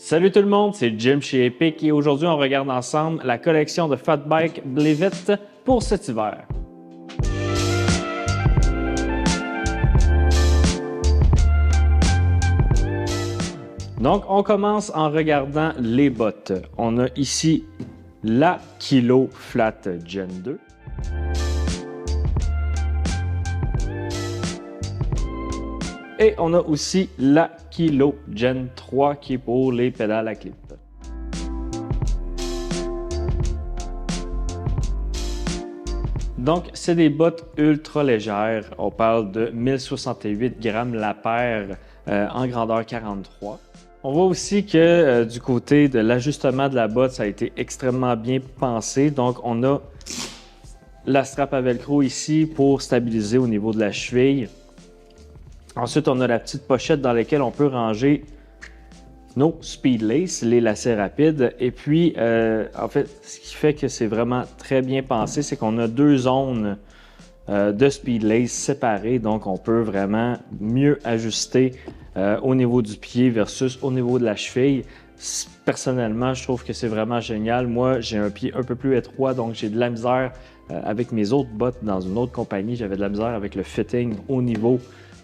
Salut tout le monde, c'est Jim chez Epic et aujourd'hui on regarde ensemble la collection de Fat Bike Blevett pour cet hiver. Donc on commence en regardant les bottes. On a ici la Kilo Flat Gen 2. Et on a aussi la Kilo Gen 3 qui est pour les pédales à clip. Donc, c'est des bottes ultra légères. On parle de 1068 grammes la paire en grandeur 43. On voit aussi que du côté de l'ajustement de la botte, ça a été extrêmement bien pensé. Donc, on a la strap à velcro ici pour stabiliser au niveau de la cheville. Ensuite, on a la petite pochette dans laquelle on peut ranger nos speed laces, les lacets rapides. Et puis, en fait, ce qui fait que c'est vraiment très bien pensé, c'est qu'on a deux zones de speed lace séparées. Donc, on peut vraiment mieux ajuster au niveau du pied versus au niveau de la cheville. Personnellement, je trouve que c'est vraiment génial. Moi, j'ai un pied un peu plus étroit, donc j'ai de la misère avec mes autres bottes dans une autre compagnie. J'avais de la misère avec le fitting au niveau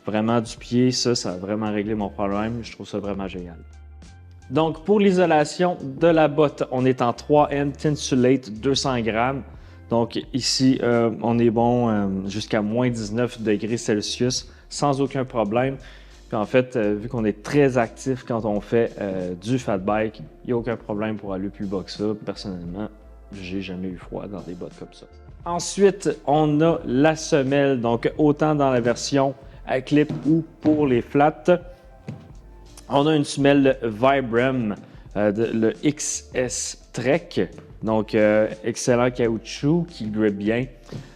vraiment du pied. Ça a vraiment réglé mon problème. Je trouve ça vraiment génial. Donc, pour l'isolation de la botte, on est en 3N Tinsulate 200 grammes. Donc, ici, on est bon jusqu'à moins 19 degrés Celsius sans aucun problème. Puis en fait, vu qu'on est très actif quand on fait du fat bike, il n'y a aucun problème pour aller plus bas que ça. Personnellement, j'ai jamais eu froid dans des bottes comme ça. Ensuite, on a la semelle. Donc, autant dans la version à clip ou pour les flats. On a une semelle Vibram, le XS Trek, donc excellent caoutchouc qui grippe bien.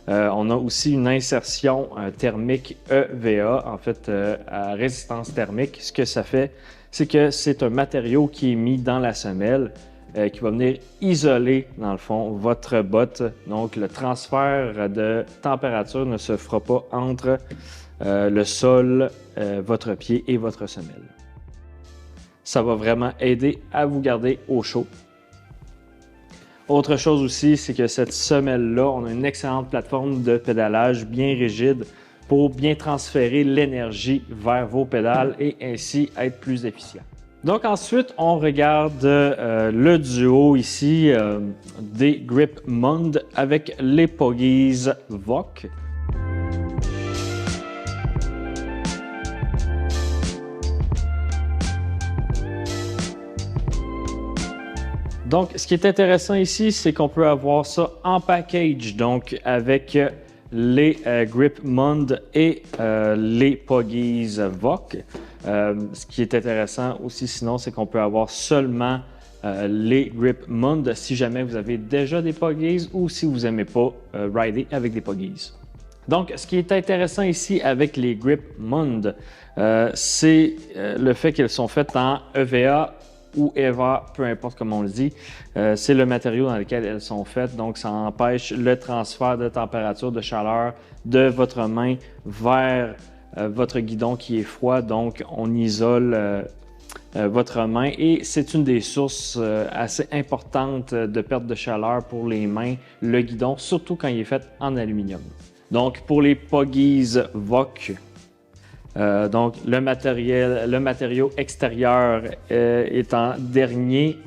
On a aussi une insertion thermique EVA, en fait à résistance thermique. Ce que ça fait, c'est que c'est un matériau qui est mis dans la semelle qui va venir isoler, dans le fond, votre botte. Donc le transfert de température ne se fera pas entre le sol, votre pied et votre semelle. Ça va vraiment aider à vous garder au chaud. Autre chose aussi, c'est que cette semelle-là, on a une excellente plateforme de pédalage bien rigide pour bien transférer l'énergie vers vos pédales et ainsi être plus efficient. Donc ensuite, on regarde le duo ici des Grip Mund avec les Poggies VOC. Donc, ce qui est intéressant ici, c'est qu'on peut avoir ça en package, donc avec les Grip Mund et les Poggies VOC. Ce qui est intéressant aussi, sinon, c'est qu'on peut avoir seulement les Grip Mund si jamais vous avez déjà des Poggies ou si vous n'aimez pas rider avec des Poggies. Donc, ce qui est intéressant ici avec les Grip Mund, c'est le fait qu'elles sont faites en EVA ou EVA, peu importe comment on le dit. C'est le matériau dans lequel elles sont faites, donc ça empêche le transfert de température, de chaleur de votre main vers votre guidon qui est froid, donc on isole votre main et c'est une des sources assez importantes de perte de chaleur pour les mains, le guidon, surtout quand il est fait en aluminium. Donc pour les Poggies VOC, donc le matériau extérieur est en dernier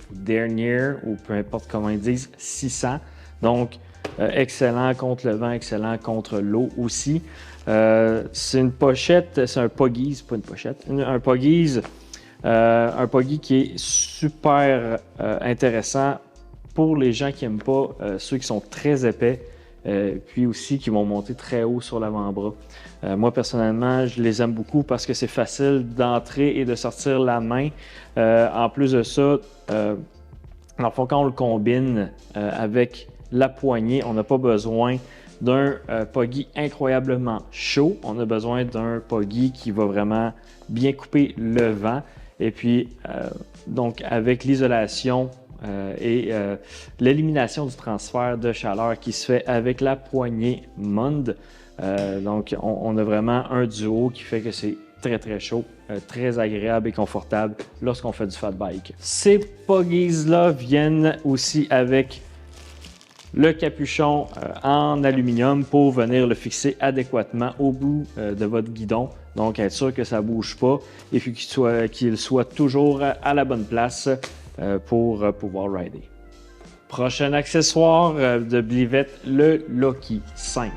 ou peu importe comment ils disent, 600. Donc excellent contre le vent, excellent contre l'eau aussi. C'est une pochette, c'est un Poggies, pas une pochette, un Poggies qui est super intéressant pour les gens qui n'aiment pas ceux qui sont très épais. Puis aussi qui vont monter très haut sur l'avant-bras. Moi, personnellement, je les aime beaucoup parce que c'est facile d'entrer et de sortir la main. En plus de ça, dans le fond, quand on le combine avec la poignée, on n'a pas besoin d'un Poggy incroyablement chaud. On a besoin d'un Poggy qui va vraiment bien couper le vent. Et puis, donc, avec l'isolation et l'élimination du transfert de chaleur qui se fait avec la poignée Mund. Donc, on a vraiment un duo qui fait que c'est très très chaud, très agréable et confortable lorsqu'on fait du fat bike. Ces Poggies-là viennent aussi avec le capuchon en aluminium pour venir le fixer adéquatement au bout de votre guidon. Donc, être sûr que ça ne bouge pas et puis qu'il soit toujours à la bonne place pour pouvoir rider. Prochain accessoire de Blivet, le Loki 5.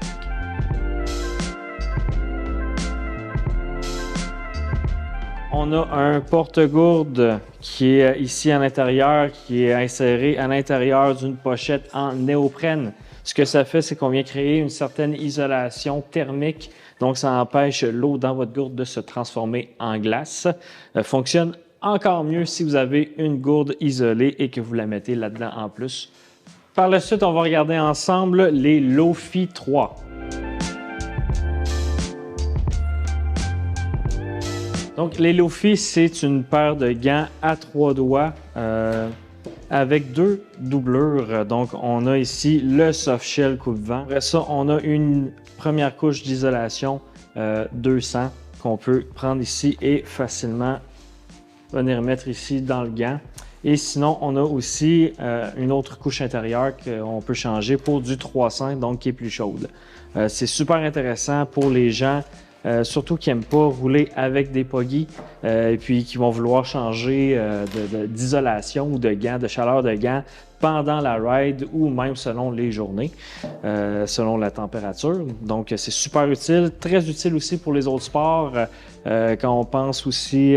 On a un porte-gourde qui est ici à l'intérieur, qui est inséré à l'intérieur d'une pochette en néoprène. Ce que ça fait, c'est qu'on vient créer une certaine isolation thermique. Donc, ça empêche l'eau dans votre gourde de se transformer en glace. Fonctionne encore mieux si vous avez une gourde isolée et que vous la mettez là-dedans en plus. Par la suite, on va regarder ensemble les Lofi 3. Donc, les Lofi, c'est une paire de gants à 3 doigts avec 2 doublures. Donc, on a ici le soft shell coupe-vent. Après ça, on a une première couche d'isolation 200 qu'on peut prendre ici et facilement venir mettre ici dans le gant. Et sinon, on a aussi une autre couche intérieure qu'on peut changer pour du 300, donc qui est plus chaude. C'est super intéressant pour les gens surtout qui n'aiment pas rouler avec des Poggies et puis qui vont vouloir changer d'isolation ou de gants, de chaleur de gants pendant la ride ou même selon les journées, selon la température. Donc, c'est super utile. Très utile aussi pour les autres sports. Quand on pense aussi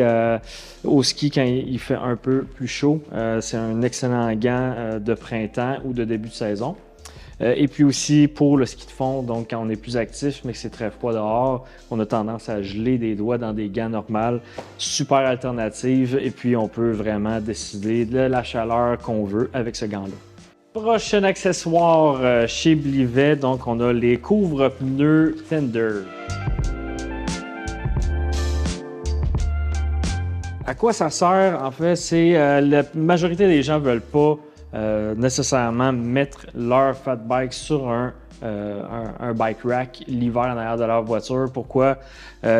au ski quand il fait un peu plus chaud, c'est un excellent gant de printemps ou de début de saison. Et puis aussi pour le ski de fond, donc quand on est plus actif mais que c'est très froid dehors, on a tendance à geler des doigts dans des gants normales. Super alternative et puis on peut vraiment décider de la chaleur qu'on veut avec ce gant-là. Prochain accessoire chez Blivet, donc on a les couvre-pneus Tender. À quoi ça sert? En fait, c'est la majorité des gens ne veulent pas nécessairement mettre leur fat bike sur un bike rack l'hiver en arrière de leur voiture. Pourquoi?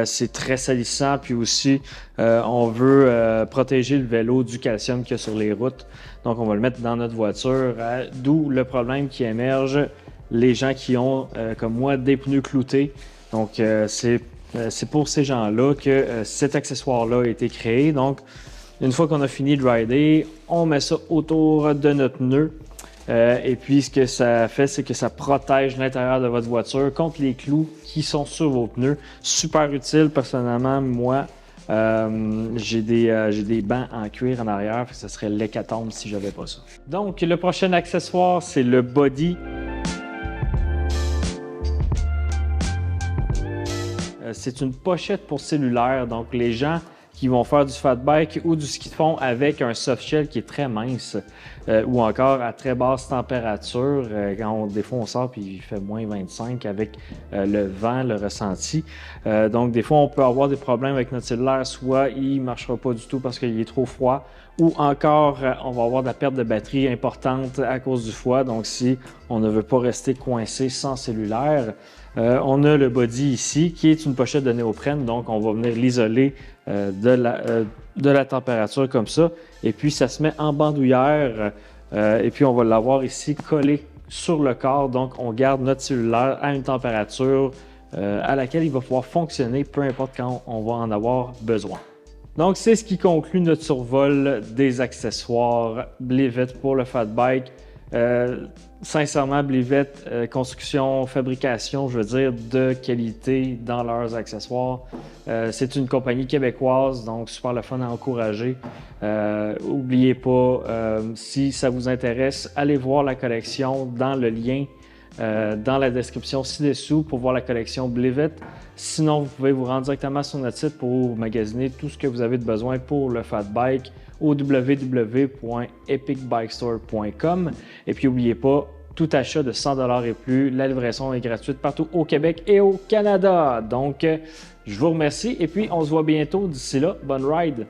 C'est très salissant, puis aussi on veut protéger le vélo du calcium qu'il y a sur les routes. Donc on va le mettre dans notre voiture, d'où le problème qui émerge, les gens qui ont, comme moi, des pneus cloutés. Donc c'est pour ces gens-là que cet accessoire-là a été créé. Donc, une fois qu'on a fini de rider, on met ça autour de notre nœud. Et puis, ce que ça fait, c'est que ça protège l'intérieur de votre voiture contre les clous qui sont sur vos pneus. Super utile, personnellement, moi. J'ai des bancs en cuir en arrière, ça serait l'hécatombe si j'avais pas ça. Donc, le prochain accessoire, c'est le body. C'est une pochette pour cellulaire, donc les gens qui vont faire du fat bike ou du ski de fond avec un soft shell qui est très mince ou encore à très basse température, des fois on sort puis il fait moins 25 avec le vent, le ressenti. Donc des fois on peut avoir des problèmes avec notre cellulaire, soit il ne marchera pas du tout parce qu'il est trop froid, ou encore on va avoir de la perte de batterie importante à cause du froid. Donc si on ne veut pas rester coincé sans cellulaire, on a le body ici qui est une pochette de néoprène, donc on va venir l'isoler de la température comme ça. Et puis ça se met en bandoulière et puis on va l'avoir ici collé sur le corps. Donc on garde notre cellulaire à une température à laquelle il va pouvoir fonctionner peu importe quand on va en avoir besoin. Donc c'est ce qui conclut notre survol des accessoires Blivet pour le fat bike. Sincèrement, Blivet, construction, fabrication, je veux dire, de qualité dans leurs accessoires. C'est une compagnie québécoise, donc super le fun à encourager. N'oubliez pas, si ça vous intéresse, allez voir la collection dans le lien dans la description ci-dessous pour voir la collection Blivet. Sinon, vous pouvez vous rendre directement sur notre site pour magasiner tout ce que vous avez de besoin pour le fat bike au www.epicbikestore.com. Et puis, n'oubliez pas, tout achat de 100$ et plus, la livraison est gratuite partout au Québec et au Canada. Donc, je vous remercie et puis on se voit bientôt. D'ici là, bonne ride!